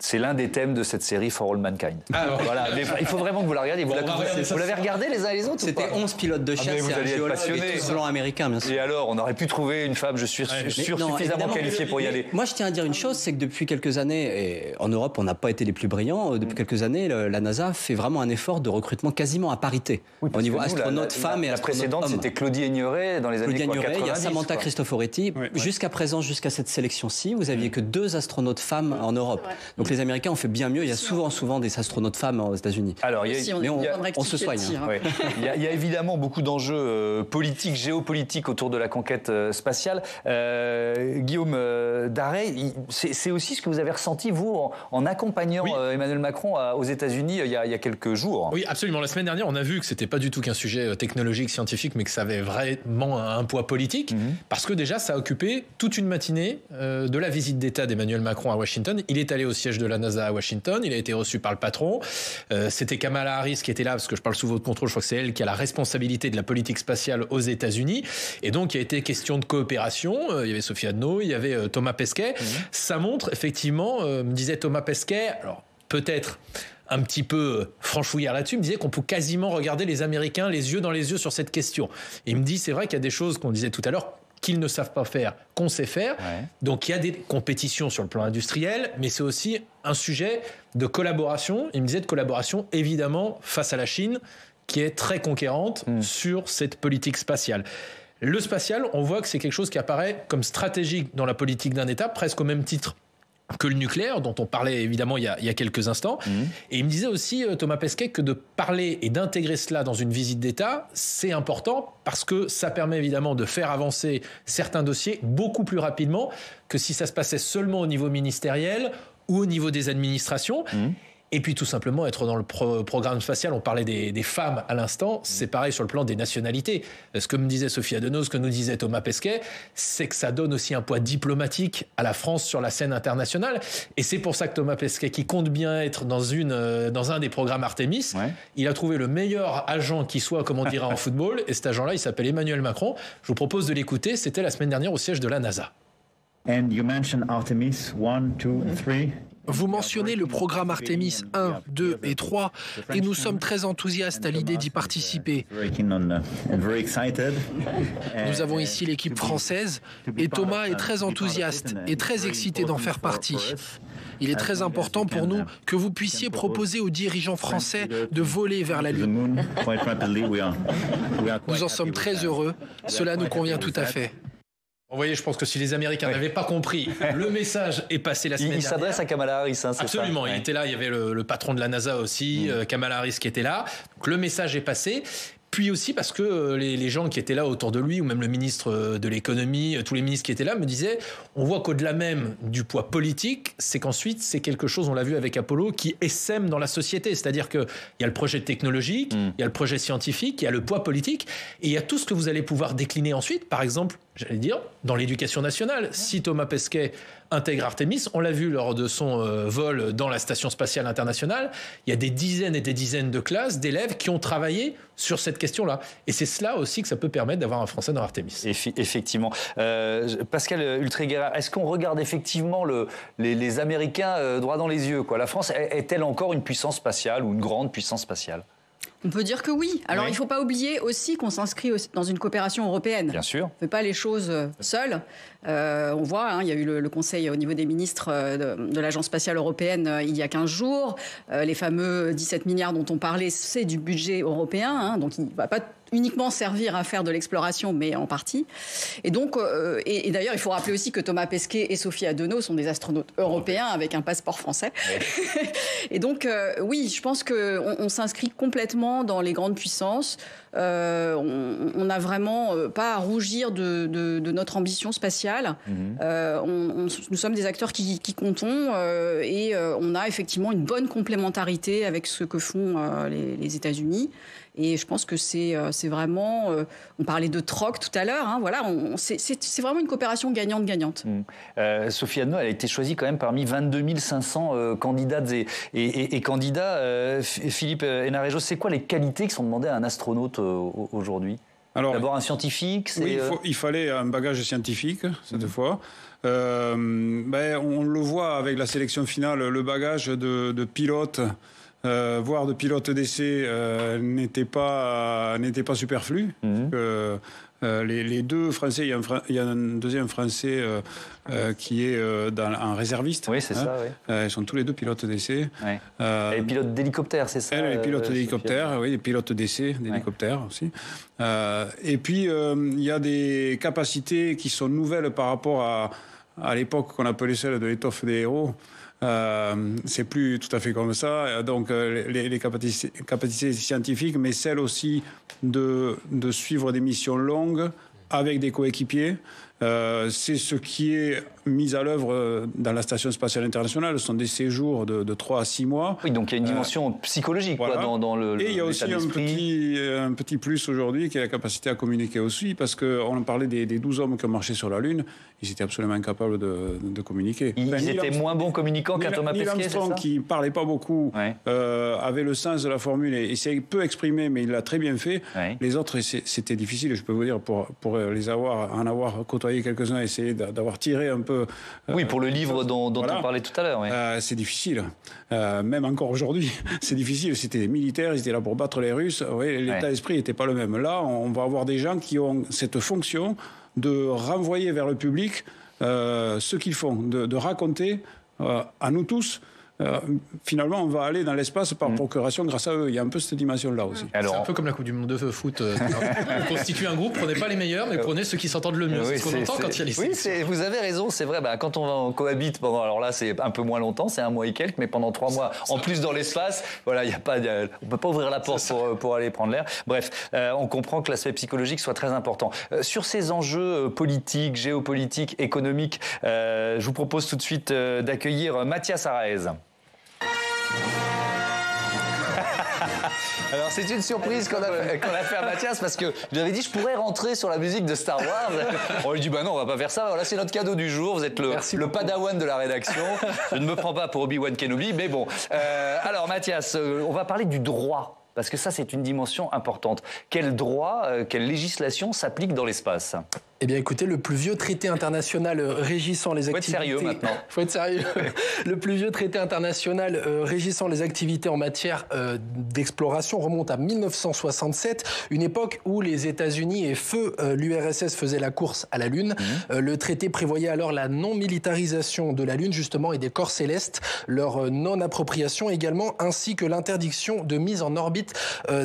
[SPEAKER 1] C'est l'un des thèmes de cette série For All Mankind. Voilà, mais il faut vraiment que vous la regardiez. Vous l'avez regardé les uns et les autres ?
[SPEAKER 5] C'était 11 pilotes de chasse, c'est un géologue et tous blancs américains, bien sûr.
[SPEAKER 1] Et alors, on aurait pu trouver une femme, je suis sûr, suffisamment qualifiée pour y aller.
[SPEAKER 5] Moi, je tiens à dire une chose, c'est que depuis quelques années, et en Europe, on n'a pas été les plus brillants, depuis quelques années, la NASA fait vraiment un effort de recrutement quasiment à parité. Au niveau astronaute femmes et astronaute hommes.
[SPEAKER 1] La précédente, c'était Claudie Aigneret dans les années 90.
[SPEAKER 5] Il y a Samantha Cristoforetti. Jusqu'à présent, jusqu'à cette sélection-ci, vous aviez que 2 astronautes femmes en Europe. Donc les Américains ont fait bien mieux. Il y a souvent des astronautes femmes aux États-Unis.
[SPEAKER 1] Alors,
[SPEAKER 5] on se soigne.
[SPEAKER 1] Il y a évidemment beaucoup d'enjeux politiques, géopolitiques autour de la conquête spatiale. Guillaume Darey, c'est aussi ce que vous avez ressenti, vous, en accompagnant Emmanuel Macron aux États-Unis il y a quelques jours.
[SPEAKER 8] Oui, absolument. La semaine dernière, on a vu que c'était pas du tout qu'un sujet technologique, scientifique, mais que ça avait vraiment un poids politique, parce que déjà, ça a occupé toute une matinée de la visite d'État d'Emmanuel Macron à Washington. Il est allé au siège de la NASA à Washington. Il a été reçu par le patron. C'était Kamala Harris qui était là, parce que je parle sous votre contrôle, je crois que c'est elle qui a la responsabilité de la politique spatiale aux États-Unis. Et donc, il y a été question de coopération. Il y avait Sophie Adno, il y avait Thomas Pesquet. Ça montre, effectivement, me disait Thomas Pesquet, alors peut-être un petit peu franchouillard là-dessus, me disait qu'on peut quasiment regarder les Américains les yeux dans les yeux sur cette question. Et il me dit, c'est vrai qu'il y a des choses qu'on disait tout à l'heure, qu'ils ne savent pas faire, qu'on sait faire. Donc il y a des compétitions sur le plan industriel, mais c'est aussi un sujet de collaboration. Il me disait de collaboration, évidemment, face à la Chine, qui est très conquérante sur cette politique spatiale. Le spatial, on voit que c'est quelque chose qui apparaît comme stratégique dans la politique d'un État, presque au même titre que le nucléaire, dont on parlait évidemment il y a quelques instants. Et il me disait aussi, Thomas Pesquet, que de parler et d'intégrer cela dans une visite d'État, c'est important parce que ça permet évidemment de faire avancer certains dossiers beaucoup plus rapidement que si ça se passait seulement au niveau ministériel ou au niveau des administrations. Et puis tout simplement être dans le programme spatial, on parlait des femmes à l'instant, c'est pareil sur le plan des nationalités. Ce que me disait Sophie Adeno, ce que nous disait Thomas Pesquet, c'est que ça donne aussi un poids diplomatique à la France sur la scène internationale. Et c'est pour ça que Thomas Pesquet, qui compte bien être dans un des programmes Artemis, il a trouvé le meilleur agent qui soit, comme on dirait en football, et cet agent-là, il s'appelle Emmanuel Macron. Je vous propose de l'écouter, c'était la semaine dernière au siège de la NASA.
[SPEAKER 10] And you mentioned Artemis 1, 2 and 3.
[SPEAKER 3] Vous mentionnez le programme Artemis 1, 2 et 3 et nous sommes très enthousiastes à l'idée d'y participer. Nous avons ici l'équipe française et Thomas est très enthousiaste et très excité d'en faire partie. Il est très important pour nous que vous puissiez proposer aux dirigeants français de voler vers la Lune. Nous en sommes très heureux, cela nous convient tout à fait.
[SPEAKER 8] Vous voyez, je pense que si les Américains n'avaient pas compris, le message est passé la semaine dernière.
[SPEAKER 1] Il s'adresse à Kamala Harris, c'est
[SPEAKER 8] absolument, ça. Il était là, il y avait le patron de la NASA aussi, Kamala Harris qui était là. Donc le message est passé. Puis aussi parce que les gens qui étaient là autour de lui, ou même le ministre de l'économie, tous les ministres qui étaient là, me disaient, on voit qu'au-delà même du poids politique, c'est qu'ensuite, c'est quelque chose, on l'a vu avec Apollo, qui essaime dans la société. C'est-à-dire qu'il y a le projet technologique, il y a le projet scientifique, il y a le poids politique, et il y a tout ce que vous allez pouvoir décliner ensuite. Par exemple, j'allais dire, dans l'éducation nationale. Si Thomas Pesquet intègre Artemis, on l'a vu lors de son vol dans la Station spatiale internationale, il y a des dizaines et des dizaines de classes, d'élèves qui ont travaillé sur cette question-là. Et c'est cela aussi que ça peut permettre d'avoir un Français dans Artemis.
[SPEAKER 1] Effectivement. Pascal Ultreguera, est-ce qu'on regarde effectivement les Américains droit dans les yeux, quoi ? La France est-elle encore une puissance spatiale ou une grande puissance spatiale ?
[SPEAKER 6] On peut dire que oui. Alors, il ne faut pas oublier aussi qu'on s'inscrit dans une coopération européenne.
[SPEAKER 1] Bien sûr.
[SPEAKER 6] On ne fait pas les choses seuls. On voit, il y a eu le conseil au niveau des ministres de l'Agence spatiale européenne il y a 15 jours. Les fameux 17 milliards dont on parlait, c'est du budget européen. Donc, il ne va pas uniquement servir à faire de l'exploration, mais en partie. Et donc, et d'ailleurs, il faut rappeler aussi que Thomas Pesquet et Sophie Adeno sont des astronautes européens avec un passeport français. Ouais. Et donc, oui, je pense qu'on s'inscrit complètement dans les grandes puissances. On n'a vraiment pas à rougir de notre ambition spatiale. Nous sommes des acteurs qui comptons et on a effectivement une bonne complémentarité avec ce que font les États-Unis. Et je pense que c'est vraiment... on parlait de troc tout à l'heure. Hein, voilà, c'est vraiment une coopération gagnante-gagnante.
[SPEAKER 1] Sophie Adno, elle a été choisie quand même parmi 22 500 candidates et candidats. Philippe Henarejo, c'est quoi les qualités qui sont demandées à un astronaute aujourd'hui ? D'abord un scientifique.
[SPEAKER 7] Oui, il fallait un bagage scientifique cette fois. On le voit avec la sélection finale, le bagage de pilote, voire de pilote d'essai, n'était pas superflu. Les deux Français, il y a un deuxième Français qui est un réserviste.
[SPEAKER 1] Oui, c'est ça. Oui.
[SPEAKER 7] Ils sont tous les deux pilotes d'essai.
[SPEAKER 1] Ouais. Les pilotes d'hélicoptères, c'est ça.
[SPEAKER 7] Les pilotes d'hélicoptères, oui, les pilotes d'essai d'hélicoptères aussi. Et puis il y a des capacités qui sont nouvelles par rapport à l'époque qu'on appelait celle de l'étoffe des héros. C'est plus tout à fait comme ça. Donc les capacités scientifiques, mais celles aussi de suivre des missions longues avec des coéquipiers. C'est ce qui est mis à l'œuvre dans la Station spatiale internationale. Ce sont des séjours de 3 à 6 mois.
[SPEAKER 1] Oui, donc il y a une dimension psychologique
[SPEAKER 7] voilà.
[SPEAKER 1] dans le
[SPEAKER 7] Et il y a aussi un petit plus aujourd'hui qui est la capacité à communiquer aussi, parce qu'on parlait des 12 hommes qui ont marché sur la Lune. Ils étaient absolument incapables de communiquer.
[SPEAKER 1] Ils étaient moins bons communicants qu'un Thomas Pesquet, c'est ça ?
[SPEAKER 7] Neil Armstrong, qui ne parlait pas beaucoup, avait le sens de la formule et s'est peu exprimé, mais il l'a très bien fait. Ouais. Les autres, c'était difficile, je peux vous dire, pour en avoir côtoyé quelques-uns, essayer d'avoir tiré un peu...
[SPEAKER 1] oui, pour le livre dont on parlait tout à l'heure. Oui.
[SPEAKER 7] C'est difficile. Même encore aujourd'hui, c'est difficile. C'était des militaires, ils étaient là pour battre les Russes. Oui, l'état d'esprit n'était pas le même. Là, on va avoir des gens qui ont cette fonction de renvoyer vers le public ce qu'ils font, de raconter à nous tous. Finalement, on va aller dans l'espace par procuration grâce à eux. Il y a un peu cette dimension-là aussi.
[SPEAKER 8] C'est un peu comme la Coupe du Monde de foot. On constitue un groupe, prenez pas les meilleurs, mais prenez ceux qui s'entendent le mieux. C'est ce qu'on entend quand il y a les sélections.
[SPEAKER 1] Oui, vous avez raison, c'est vrai. Quand on cohabite pendant, alors là, c'est un peu moins longtemps, c'est 1 mois et quelques, mais pendant 3 mois, en plus dans l'espace, voilà, on peut pas ouvrir la porte pour aller prendre l'air. Bref, on comprend que l'aspect psychologique soit très important. Sur ces enjeux politiques, géopolitiques, économiques, je vous propose tout de suite d'accueillir Mathias Araez. Alors c'est une surprise qu'on a fait à Mathias, parce que je lui avais dit je pourrais rentrer sur la musique de Star Wars. On lui dit bah non, on va pas faire ça. Voilà, c'est notre cadeau du jour. Vous êtes le padawan de la rédaction. Je ne me prends pas pour Obi-Wan Kenobi, mais bon. Alors Mathias, on va parler du droit. Parce que ça, c'est une dimension importante. Quel droit, quelle législation s'applique dans l'espace ?
[SPEAKER 3] Eh bien, écoutez, le plus vieux traité international régissant les activités...
[SPEAKER 1] Faut être sérieux maintenant.
[SPEAKER 3] Faut être sérieux. Le plus vieux traité international régissant les activités en matière d'exploration remonte à 1967, une époque où les États-Unis et feu l'URSS faisaient la course à la Lune. Le traité prévoyait alors la non-militarisation de la Lune, justement, et des corps célestes, leur non-appropriation également, ainsi que l'interdiction de mise en orbite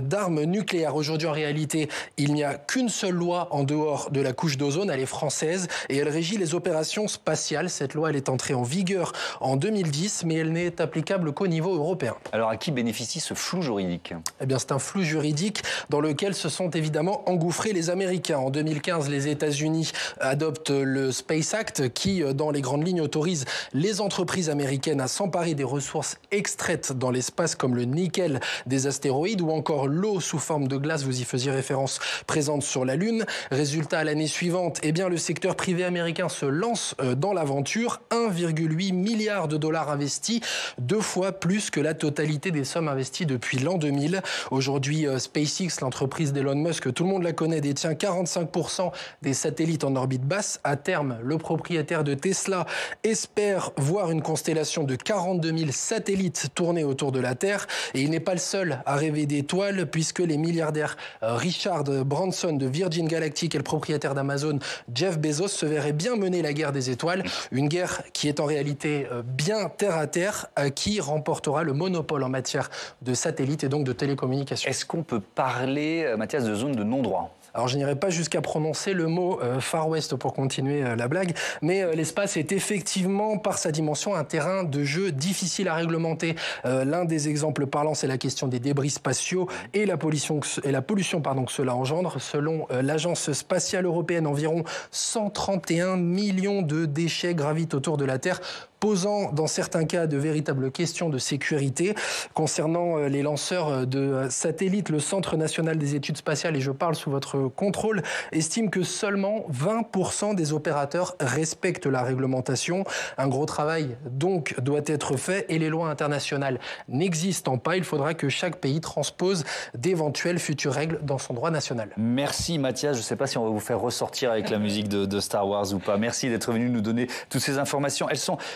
[SPEAKER 3] d'armes nucléaires. Aujourd'hui, en réalité, il n'y a qu'une seule loi en dehors de la couche d'ozone, elle est française et elle régit les opérations spatiales. Cette loi, elle est entrée en vigueur en 2010, mais elle n'est applicable qu'au niveau européen.
[SPEAKER 1] Alors, à qui bénéficie ce flou juridique ?
[SPEAKER 3] Eh bien, c'est un flou juridique dans lequel se sont évidemment engouffrés les Américains. En 2015, les États-Unis adoptent le Space Act qui, dans les grandes lignes, autorise les entreprises américaines à s'emparer des ressources extraites dans l'espace, comme le nickel des astéroïdes ou encore l'eau sous forme de glace, vous y faisiez référence, présente sur la Lune. Résultat, à l'année suivante, eh bien, le secteur privé américain se lance dans l'aventure. 1,8 milliard de dollars investis, 2 fois plus que la totalité des sommes investies depuis l'an 2000. Aujourd'hui, SpaceX, l'entreprise d'Elon Musk, tout le monde la connaît, détient 45% des satellites en orbite basse. À terme, le propriétaire de Tesla espère voir une constellation de 42 000 satellites tourner autour de la Terre. Et il n'est pas le seul à rêver d'étoiles, puisque les milliardaires Richard Branson de Virgin Galactic et le propriétaire d'Amazon, Jeff Bezos, se verrait bien mener la guerre des étoiles, une guerre qui est en réalité bien terre à terre, qui remportera le monopole en matière de satellites et donc de télécommunications.
[SPEAKER 1] Est-ce qu'on peut parler, Mathias, de zone de non-droit ?
[SPEAKER 3] Alors, je n'irai pas jusqu'à prononcer le mot Far West pour continuer la blague, mais l'espace est effectivement, par sa dimension, un terrain de jeu difficile à réglementer. L'un des exemples parlants, c'est la question des débris spatiaux et la pollution que cela engendre. Selon l'Agence spatiale européenne, environ 131 millions de déchets gravitent autour de la Terre posant dans certains cas de véritables questions de sécurité. Concernant les lanceurs de satellites, le Centre national des études spatiales, et je parle sous votre contrôle, estime que seulement 20% des opérateurs respectent la réglementation. Un gros travail donc doit être fait et les lois internationales n'existant pas, il faudra que chaque pays transpose d'éventuelles futures règles dans son droit national.
[SPEAKER 1] Merci Mathias, je ne sais pas si on va vous faire ressortir avec la musique de Star Wars ou pas. Merci d'être venu nous donner toutes ces informations.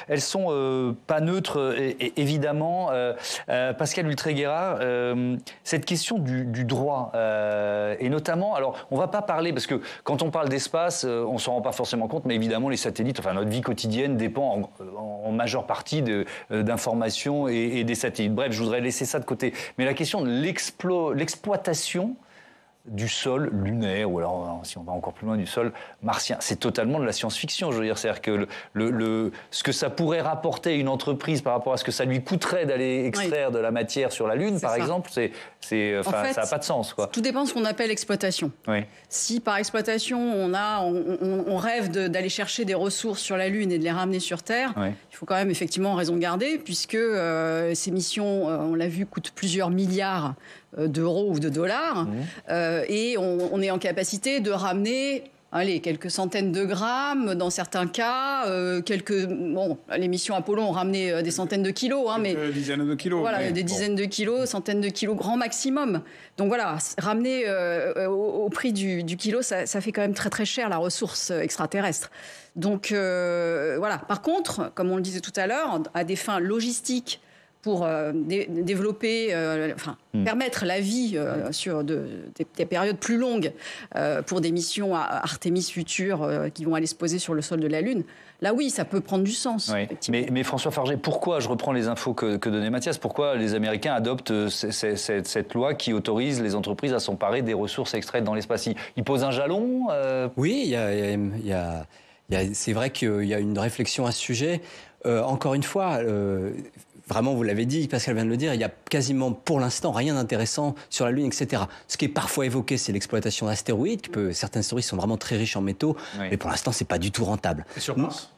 [SPEAKER 1] Elles sont pas neutres, évidemment. Pascal Ultreguera, cette question du droit, et notamment, alors on ne va pas parler, parce que quand on parle d'espace, on ne s'en rend pas forcément compte, mais évidemment les satellites, enfin notre vie quotidienne dépend en majeure partie d'informations et des satellites. Bref, je voudrais laisser ça de côté. Mais la question de l'exploitation du sol lunaire, ou alors si on va encore plus loin du sol martien, c'est totalement de la science-fiction. Je veux dire, c'est-à-dire que ce que ça pourrait rapporter à une entreprise par rapport à ce que ça lui coûterait d'aller extraire de la matière sur la Lune, par exemple, ça n'a pas de sens, quoi.
[SPEAKER 6] Tout dépend de ce qu'on appelle exploitation. Oui. Si par exploitation on rêve d'aller chercher des ressources sur la Lune et de les ramener sur Terre, il faut quand même effectivement raison garder, puisque ces missions, on l'a vu, coûtent plusieurs milliards d'euros ou de dollars, et on est en capacité de ramener quelques centaines de grammes dans certains cas, les missions Apollo ont ramené des centaines de kilos, mais
[SPEAKER 7] des dizaines de kilos.
[SPEAKER 6] Voilà, des dizaines de kilos, centaines de kilos, grand maximum. Donc voilà, ramener au prix du kilo, ça fait quand même très très cher la ressource extraterrestre. Donc voilà. Par contre, comme on le disait tout à l'heure, à des fins logistiques, pour développer, permettre la vie sur des périodes plus longues pour des missions Artemis futures qui vont aller se poser sur le sol de la Lune. Là, oui, ça peut prendre du sens. Oui.
[SPEAKER 1] Mais François Farget, pourquoi, je reprends les infos que donnait Mathias, pourquoi les Américains adoptent cette loi qui autorise les entreprises à s'emparer des ressources extraites dans l'espace? Ils posent un jalon
[SPEAKER 5] Oui, c'est vrai qu'il y a une réflexion à ce sujet. Encore une fois... Vraiment, vous l'avez dit, Pascal vient de le dire, il n'y a quasiment pour l'instant rien d'intéressant sur la Lune, etc. Ce qui est parfois évoqué, c'est l'exploitation d'astéroïdes. Certains astéroïdes sont vraiment très riches en métaux, mais pour l'instant, ce n'est pas du tout rentable.
[SPEAKER 8] Et sur Mars ?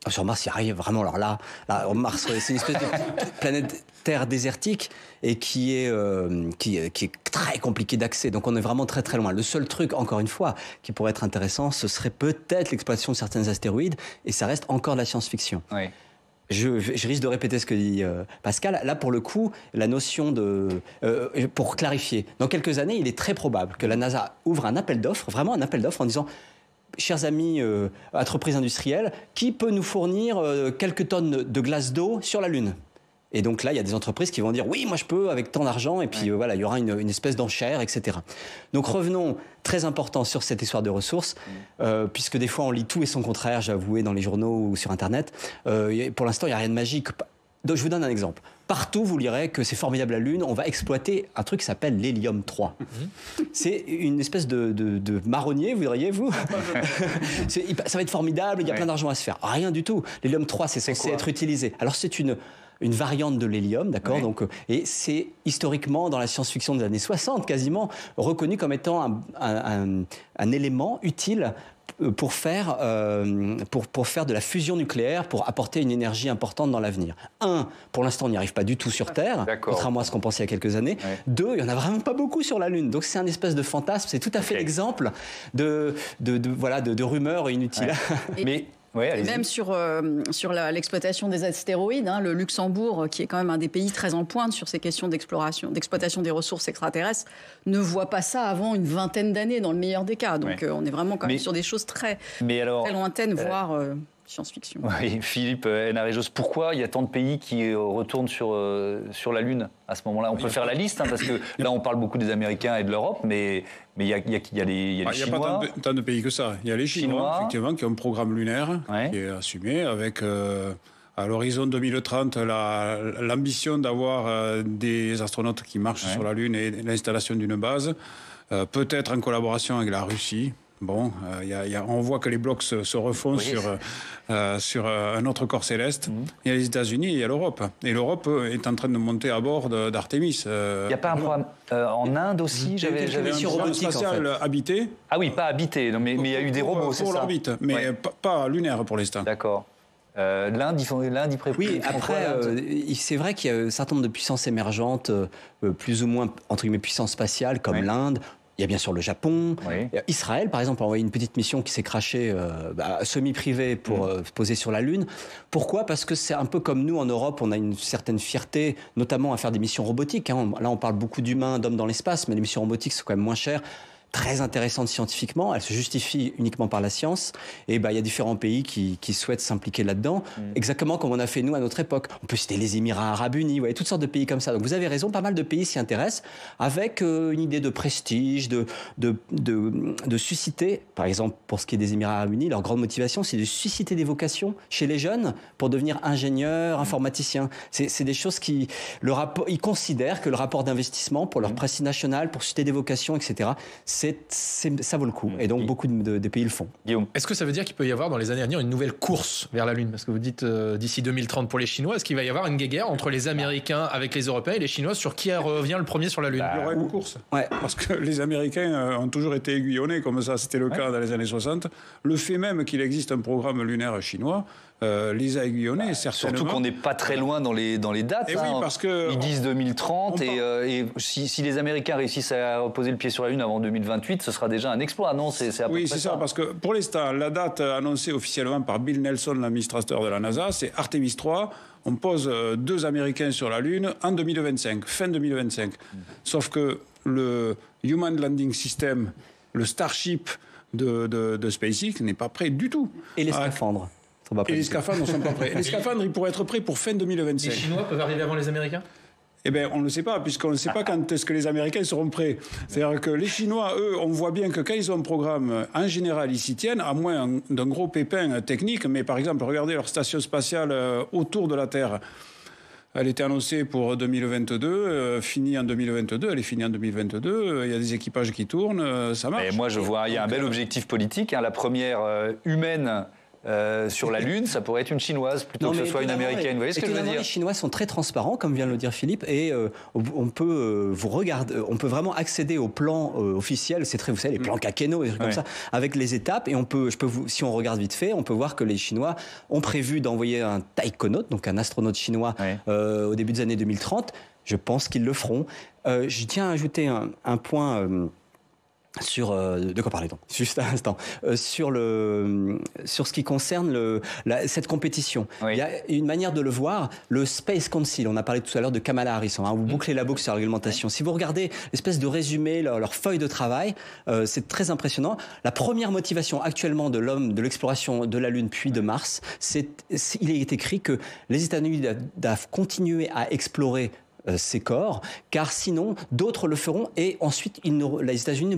[SPEAKER 5] Sur Mars, il n'y a rien vraiment. Alors là, Mars, c'est une espèce de planète Terre désertique et qui est très compliqué d'accès. Donc on est vraiment très très loin. Le seul truc, encore une fois, qui pourrait être intéressant, ce serait peut-être l'exploitation de certains astéroïdes, et ça reste encore de la science-fiction. Oui. Je risque de répéter ce que dit Pascal. Là, pour le coup, la notion pour clarifier, dans quelques années, il est très probable que la NASA ouvre un appel d'offres, vraiment un appel d'offres, en disant « Chers amis entreprises industrielles, qui peut nous fournir quelques tonnes de glace d'eau sur la Lune ?» Et donc là, il y a des entreprises qui vont dire « Oui, moi je peux, avec tant d'argent. » Et puis voilà, il y aura une espèce d'enchère, etc. Donc revenons, très important, sur cette histoire de ressources, puisque des fois on lit tout et son contraire, j'ai avoué, dans les journaux ou sur Internet. Pour l'instant, il n'y a rien de magique. Donc je vous donne un exemple. Partout, vous lirez que c'est formidable la Lune, on va exploiter un truc qui s'appelle l'hélium 3. C'est une espèce de marronnier, vous diriez-vous. Ça va être formidable, il y a plein d'argent à se faire. Rien du tout. L'hélium 3, c'est censé être utilisé. Alors c'est une variante de l'hélium, d'accord. Oui. Donc, et c'est historiquement, dans la science-fiction des années 60, quasiment, reconnu comme étant un élément utile pour faire de la fusion nucléaire, pour apporter une énergie importante dans l'avenir. Pour l'instant, on n'y arrive pas du tout sur Terre, contrairement à ce qu'on pensait il y a quelques années. Oui. Il n'y en a vraiment pas beaucoup sur la Lune. Donc c'est un espèce de fantasme, c'est tout à fait l'exemple de rumeurs inutiles.
[SPEAKER 6] Ouais. Mais même sur l'exploitation des astéroïdes, le Luxembourg, qui est quand même un des pays très en pointe sur ces questions d'exploitation des ressources extraterrestres, ne voit pas ça avant une vingtaine d'années, dans le meilleur des cas. Donc on est vraiment quand même sur des choses très lointaines, voire science-fiction.
[SPEAKER 1] Oui, Philippe Hénarejos, pourquoi il y a tant de pays qui retournent sur la Lune à ce moment-là? On peut faire la liste, parce que là on parle beaucoup des Américains et de l'Europe, mais il y a les Chinois. Il n'y a
[SPEAKER 7] pas tant de pays que ça. Il y a les Chinois, effectivement, qui ont un programme lunaire qui est assumé avec... à l'horizon 2030, l'ambition d'avoir des astronautes qui marchent sur la Lune et l'installation d'une base, peut-être en collaboration avec la Russie. Bon, on voit que les blocs se refont sur un autre corps céleste. Il y a les États-Unis et il y a l'Europe. Et l'Europe est en train de monter à bord d'Artemis.
[SPEAKER 1] Il n'y a pas un programme en Inde aussi?
[SPEAKER 7] J'avais un programme spatial habité.
[SPEAKER 1] Ah oui, pas habité, mais il y a eu des robots, c'est ça?
[SPEAKER 7] Pour l'orbite, mais pas lunaire pour l'instant.
[SPEAKER 1] D'accord. L'Inde, ils préparent.
[SPEAKER 5] Oui, après, c'est vrai qu'il y a un certain nombre de puissances émergentes, plus ou moins, entre guillemets, puissances spatiales, comme l'Inde. Il y a bien sûr le Japon. Oui. Israël, par exemple, a envoyé une petite mission qui s'est crashée semi-privée pour se poser sur la Lune. Pourquoi ? Parce que c'est un peu comme nous, en Europe, on a une certaine fierté, notamment à faire des missions robotiques. Hein. Là, on parle beaucoup d'humains, d'hommes dans l'espace, mais les missions robotiques, c'est quand même moins cher. Très intéressante scientifiquement, elle se justifie uniquement par la science, et il y a différents pays qui souhaitent s'impliquer là-dedans, exactement comme on a fait nous à notre époque. On peut citer les Émirats Arabes Unis, toutes sortes de pays comme ça. Donc vous avez raison, pas mal de pays s'y intéressent, avec une idée de prestige, de susciter, par exemple pour ce qui est des Émirats Arabes Unis, leur grande motivation, c'est de susciter des vocations chez les jeunes pour devenir ingénieurs, informaticiens. C'est des choses ils considèrent que le rapport d'investissement pour leur prestige national, pour susciter des vocations, etc., ça vaut le coup. Et donc, beaucoup de pays le font.
[SPEAKER 8] Guillaume. Est-ce que ça veut dire qu'il peut y avoir dans les années à venir une nouvelle course vers la Lune ? Parce que vous dites d'ici 2030 pour les Chinois, est-ce qu'il va y avoir une guéguerre entre les Américains avec les Européens et les Chinois sur qui revient le premier sur la Lune ?
[SPEAKER 7] Il y aura une course. Parce que les Américains ont toujours été aiguillonnés, comme ça c'était le cas dans les années 60. Le fait même qu'il existe un programme lunaire chinois les a aiguillonnés, certainement.
[SPEAKER 1] Surtout qu'on n'est pas très loin dans les dates.
[SPEAKER 7] Et oui, parce que
[SPEAKER 1] ils disent 2030 et si les Américains réussissent à poser le pied sur la Lune avant 2028, ce sera déjà un exploit, non ? C'est
[SPEAKER 7] oui, c'est ça, parce que pour l'instant, la date annoncée officiellement par Bill Nelson, l'administrateur de la NASA, c'est Artemis 3. On pose 2 Américains sur la Lune en 2025, fin 2025. Sauf que le Human Landing System, le Starship de SpaceX n'est pas prêt du tout.
[SPEAKER 5] Et les scaphandres
[SPEAKER 7] Et les scaphandres ne sont pas prêts. Les scaphandres, ils pourraient être prêts pour fin 2025.
[SPEAKER 8] Les Chinois peuvent arriver avant les Américains ?
[SPEAKER 7] Eh bien, on ne le sait pas, puisqu'on ne sait pas quand est-ce que les Américains seront prêts. C'est-à-dire que les Chinois, eux, on voit bien que quand ils ont un programme, en général, ils s'y tiennent, à moins d'un gros pépin technique. Mais par exemple, regardez leur station spatiale autour de la Terre. Elle était annoncée pour 2022, finie en 2022. Elle est finie en 2022. Il y a des équipages qui tournent, ça marche.
[SPEAKER 1] Et moi, je vois, il y a un bel objectif politique. La première humaine sur la Lune, ça pourrait être une Chinoise plutôt que ce soit une Américaine. Vous voyez ce que je veux dire ?
[SPEAKER 5] Les Chinois sont très transparents, comme vient de le dire Philippe, et on peut on peut vraiment accéder au plan officiel. C'est très, vous savez, les plans Kakeno, des trucs comme ça, avec les étapes. Et si on regarde vite fait, on peut voir que les Chinois ont prévu d'envoyer un taïkonaute, donc un astronaute chinois, au début des années 2030. Je pense qu'ils le feront. Je tiens à ajouter un point. De quoi parler-t-on ? Juste un instant. Sur ce qui concerne cette compétition. Il y a une manière de le voir. Le Space Council, on a parlé tout à l'heure de Kamala Harris. Vous bouclez la boucle sur la réglementation. Si vous regardez l'espèce de résumé, leur feuille de travail, c'est très impressionnant. La première motivation actuellement de l'homme, de l'exploration de la Lune puis de Mars, il est écrit que les États-Unis doivent continuer à explorer ces corps, car sinon d'autres le feront et ensuite les États-Unis ne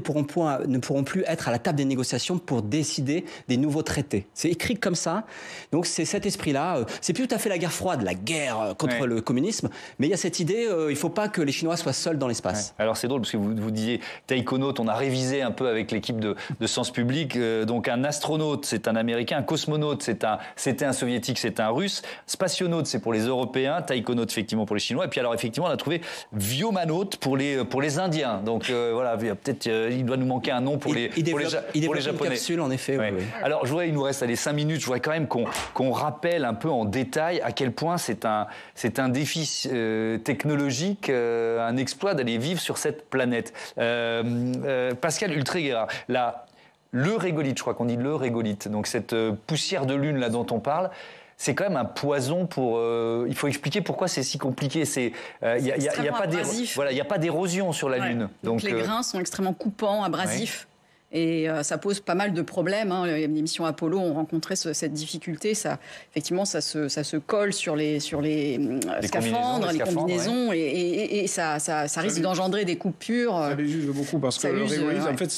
[SPEAKER 5] pourront plus être à la table des négociations pour décider des nouveaux traités. C'est écrit comme ça. Donc c'est cet esprit-là. C'est plus tout à fait la guerre froide, la guerre contre le communisme, mais il y a cette idée, il ne faut pas que les Chinois soient seuls dans l'espace.
[SPEAKER 1] Alors c'est drôle parce que vous disiez taïkonaute, on a révisé un peu avec l'équipe de Sens Public. Donc un astronaute, c'est un Américain, un cosmonaute, c'était un Soviétique, c'est un Russe. Spationaute, c'est pour les Européens, taïkonaute effectivement pour les Chinois. Et puis alors effectivement, on a trouvé Vyomanaute pour les Indiens. Donc voilà, peut-être il doit nous manquer un nom pour les Japonais.
[SPEAKER 5] Une capsule, en effet. Oui.
[SPEAKER 1] Alors je voudrais, il nous reste 5 minutes. Je voudrais quand même qu'on rappelle un peu en détail à quel point c'est un défi technologique, un exploit d'aller vivre sur cette planète. Pascal Ultreguera, le régolithe, je crois qu'on dit le régolithe, donc cette poussière de lune là dont on parle. C'est quand même un poison pour. Il faut expliquer pourquoi c'est si compliqué. Il n'y a pas d'érosion sur la Lune.
[SPEAKER 6] Donc les grains sont extrêmement coupants, abrasifs. Et ça pose pas mal de problèmes. Les missions Apollo ont rencontré cette difficulté. Effectivement, ça se colle sur les scaphandres, les combinaisons, et ça risque d'engendrer des coupures.
[SPEAKER 7] Ça les use beaucoup parce que le régolithe, en fait,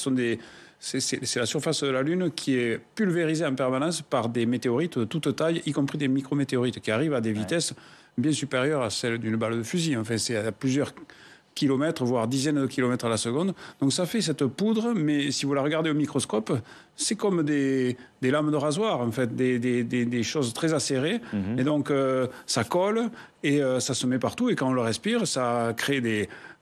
[SPEAKER 7] c'est la surface de la Lune qui est pulvérisée en permanence par des météorites de toute taille, y compris des micrométéorites qui arrivent à des vitesses bien supérieures à celles d'une balle de fusil. Enfin, c'est à plusieurs kilomètres, voire dizaines de kilomètres à la seconde. Donc ça fait cette poudre, mais si vous la regardez au microscope, c'est comme des lames de rasoir, en fait, des choses très acérées. Et donc ça colle et ça se met partout. Et quand on le respire, ça crée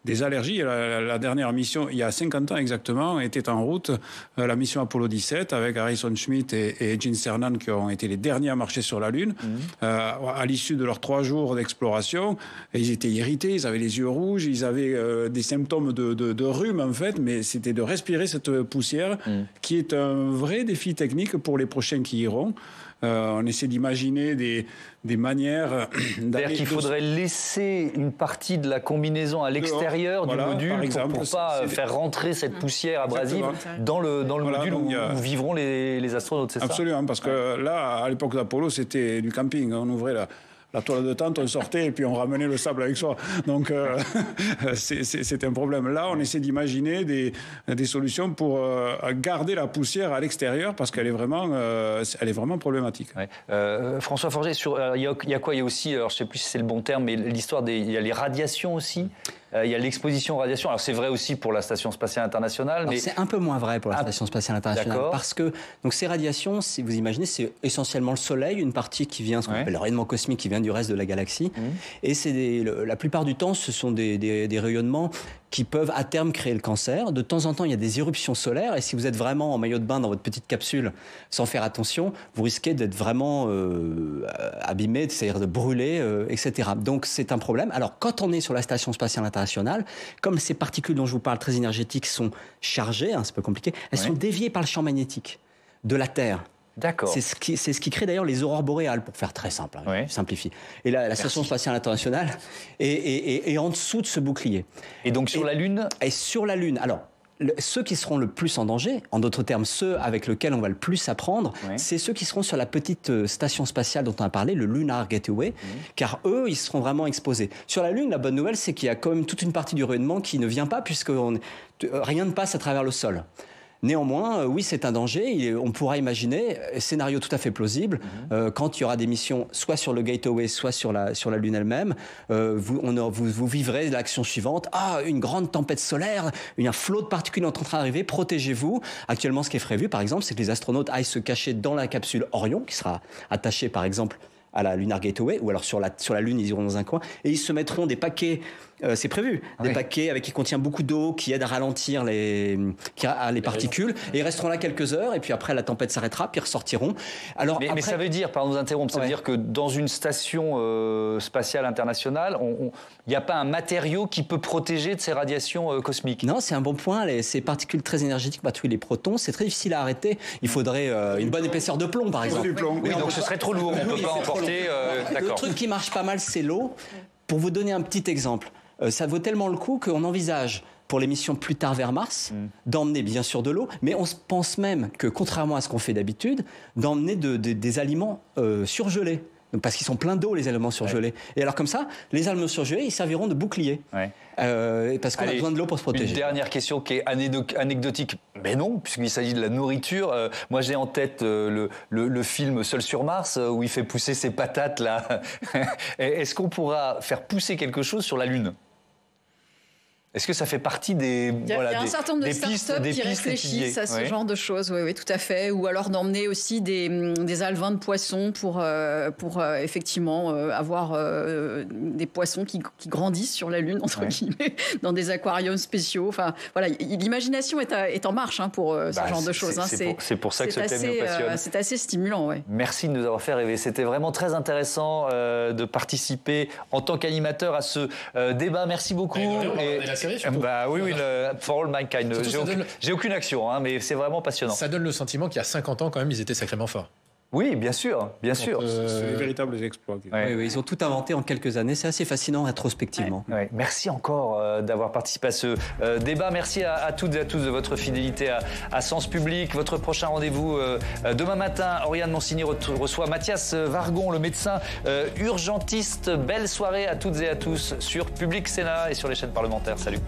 [SPEAKER 7] des allergies. La dernière mission, il y a 50 ans exactement, était en route, la mission Apollo 17, avec Harrison Schmitt et Gene Cernan, qui ont été les derniers à marcher sur la Lune. À l'issue de leurs 3 jours d'exploration, ils étaient irrités, ils avaient les yeux rouges, ils avaient des symptômes de rhume, en fait, mais c'était de respirer cette poussière, qui est un vrai défi technique pour les prochains qui iront. On essaie d'imaginer des manières
[SPEAKER 1] C'est-à-dire qu'il faudrait laisser une partie de la combinaison à l'extérieur du module pour pas faire rentrer cette poussière abrasive dans le module où vivront les astronautes, c'est ça?
[SPEAKER 7] Absolument, parce que là, à l'époque d'Apollo, c'était du camping. On ouvrait la toile de tente, on sortait et puis on ramenait le sable avec soi. Donc, c'est un problème. Là, on essaie d'imaginer des solutions pour garder la poussière à l'extérieur parce qu'elle est vraiment problématique.
[SPEAKER 1] Ouais. François Forget, il y a quoi? Il y a aussi, alors je ne sais plus si c'est le bon terme, mais l'histoire il y a les radiations aussi. Il y a l'exposition aux radiations. Alors c'est vrai aussi pour la Station Spatiale Internationale. Mais
[SPEAKER 5] c'est un peu moins vrai pour la Station Spatiale Internationale. Parce que donc, ces radiations, si vous imaginez, c'est essentiellement le Soleil, une partie qui vient, ce qu'on appelle le rayonnement cosmique, qui vient du reste de la galaxie. Et la plupart du temps, ce sont des rayonnements qui peuvent à terme créer le cancer. De temps en temps, il y a des éruptions solaires. Et si vous êtes vraiment en maillot de bain dans votre petite capsule, sans faire attention, vous risquez d'être vraiment abîmé, c'est-à-dire de brûler, etc. Donc c'est un problème. Alors quand on est sur la Station Spatiale Internationale, comme ces particules dont je vous parle, très énergétiques, sont chargées, c'est un peu compliqué, elles sont déviées par le champ magnétique de la Terre.
[SPEAKER 1] D'accord.
[SPEAKER 5] C'est ce qui crée d'ailleurs les aurores boréales, pour faire très simple, je simplifie. Et la Station Spatiale Internationale est en dessous de ce bouclier.
[SPEAKER 1] Et donc sur la Lune?
[SPEAKER 5] Et sur la Lune, alors, ceux qui seront le plus en danger, en d'autres termes, ceux avec lesquels on va le plus apprendre, c'est ceux qui seront sur la petite station spatiale dont on a parlé, le Lunar Gateway, car eux, ils seront vraiment exposés. Sur la Lune, la bonne nouvelle, c'est qu'il y a quand même toute une partie du rayonnement qui ne vient pas, puisque rien ne passe à travers le sol. Néanmoins, oui, c'est un danger. On pourra imaginer, scénario tout à fait plausible, quand il y aura des missions soit sur le Gateway, soit sur la Lune elle-même, vous vivrez l'action suivante. Une grande tempête solaire, un flot de particules est en train d'arriver, protégez-vous. Actuellement, ce qui est prévu, par exemple, c'est que les astronautes aillent se cacher dans la capsule Orion, qui sera attachée, par exemple, à la Lunar Gateway, ou alors sur la Lune, ils iront dans un coin, et ils se mettront des paquets, c'est prévu, des paquets qui contiennent beaucoup d'eau, qui aident à ralentir les particules, et ils resteront là quelques heures, et puis après la tempête s'arrêtera, puis ils ressortiront. Alors,
[SPEAKER 1] mais ça veut dire, pardon de vous interrompre, ça veut dire que dans une station spatiale internationale, il n'y a pas un matériau qui peut protéger de ces radiations cosmiques?
[SPEAKER 5] Non, c'est un bon point. Ces particules très énergétiques, les protons, c'est très difficile à arrêter. Il faudrait une bonne épaisseur de plomb, par exemple.
[SPEAKER 1] Oui, donc ce serait trop lourd, on ne peut pas emporter.
[SPEAKER 5] Le truc qui marche pas mal, c'est l'eau. Pour vous donner un petit exemple, ça vaut tellement le coup qu'on envisage pour les missions plus tard vers Mars, d'emmener bien sûr de l'eau, mais on pense même que, contrairement à ce qu'on fait d'habitude, d'emmener des aliments surgelés. Parce qu'ils sont pleins d'eau, les aliments surgelés. Et alors comme ça, les aliments surgelés, ils serviront de bouclier. Parce qu'on a besoin de l'eau pour se protéger.
[SPEAKER 1] Une dernière question qui est anecdotique, mais non, puisqu'il s'agit de la nourriture. Moi, j'ai en tête le film Seul sur Mars, où il fait pousser ses patates, là. Est-ce qu'on pourra faire pousser quelque chose sur la Lune ? Est-ce que ça fait partie des
[SPEAKER 6] Il y a un certain nombre de startups qui réfléchissent à ce genre de choses, oui, tout à fait. Ou alors d'emmener aussi des alevins de poissons pour effectivement avoir des poissons qui grandissent sur la Lune, entre guillemets, dans des aquariums spéciaux. Enfin, voilà, l'imagination est en marche pour ce genre de choses.
[SPEAKER 1] C'est pour ça que ce thème nous passionne.
[SPEAKER 6] C'est assez stimulant, oui.
[SPEAKER 1] Merci de nous avoir fait rêver. C'était vraiment très intéressant de participer en tant qu'animateur à ce débat. Merci beaucoup. Oui, For All Mankind. J'ai aucune action, mais c'est vraiment passionnant.
[SPEAKER 8] Ça donne le sentiment qu'il y a 50 ans, quand même, ils étaient sacrément forts.
[SPEAKER 1] Oui, bien sûr.
[SPEAKER 7] C'est des véritables exploits.
[SPEAKER 5] Oui, ils ont tout inventé en quelques années. C'est assez fascinant rétrospectivement.
[SPEAKER 1] Merci encore d'avoir participé à ce débat. Merci à toutes et à tous de votre fidélité à Sens Public. Votre prochain rendez-vous demain matin. Oriane Monsigny reçoit Mathias Vargon, le médecin urgentiste. Belle soirée à toutes et à tous sur Public Sénat et sur les chaînes parlementaires. Salut.